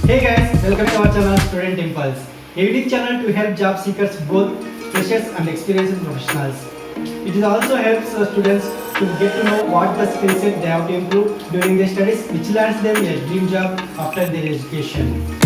Hey guys, welcome to our channel Student Impulse, a unique channel to help job seekers, both freshers and experienced professionals. It also helps students to get to know what the skill set they have to improve during their studies, which lands them a dream job after their education.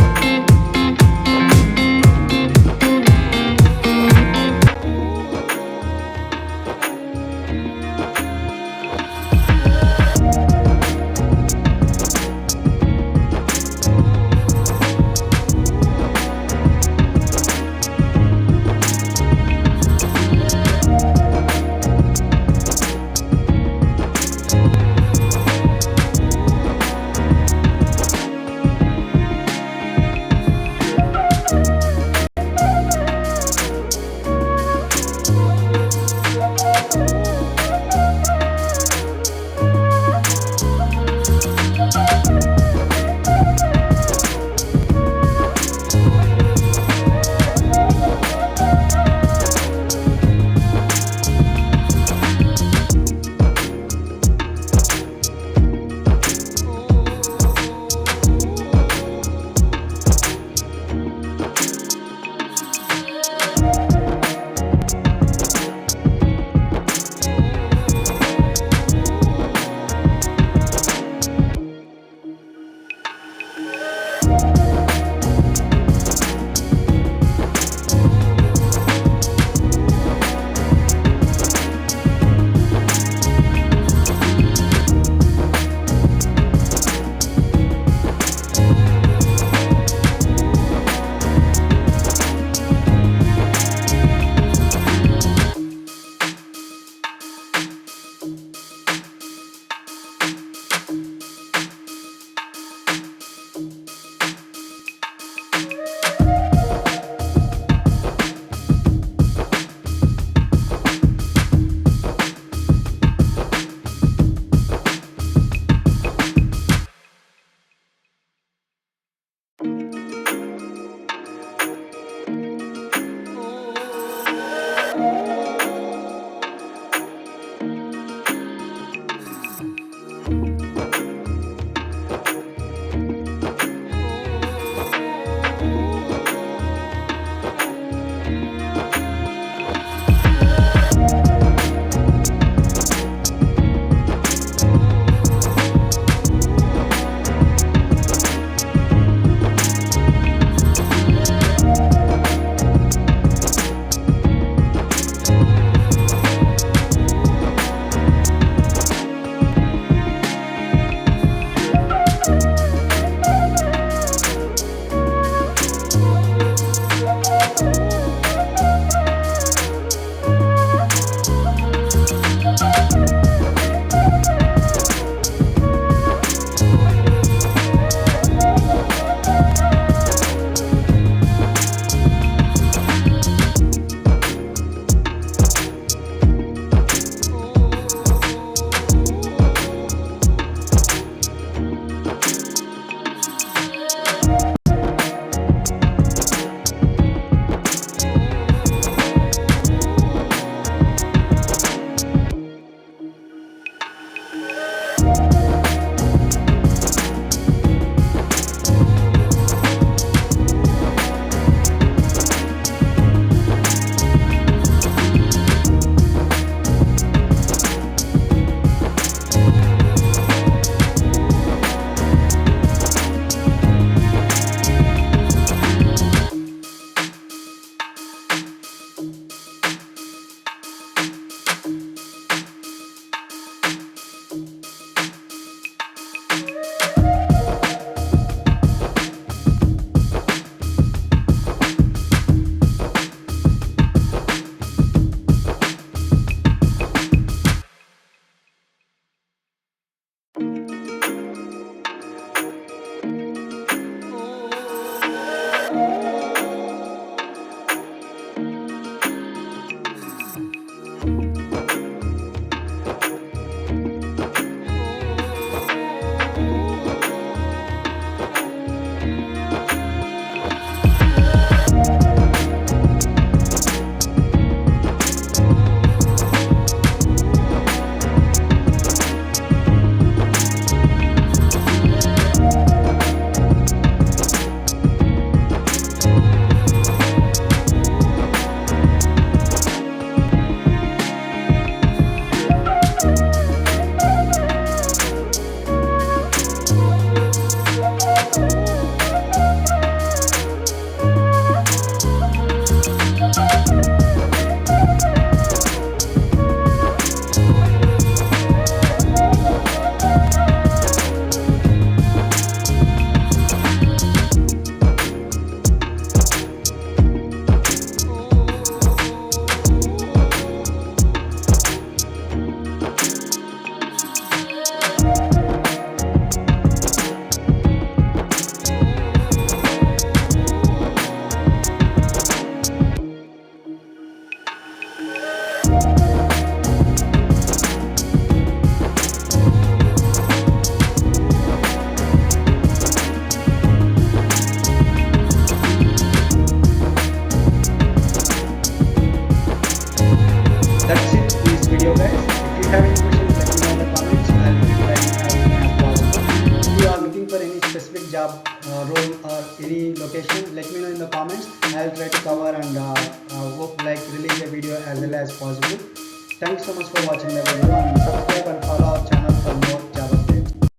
role or any location, let me know in the comments. I'll try to cover and hope like release a video as well as possible. Thanks so much for watching the video, and subscribe and follow our channel for more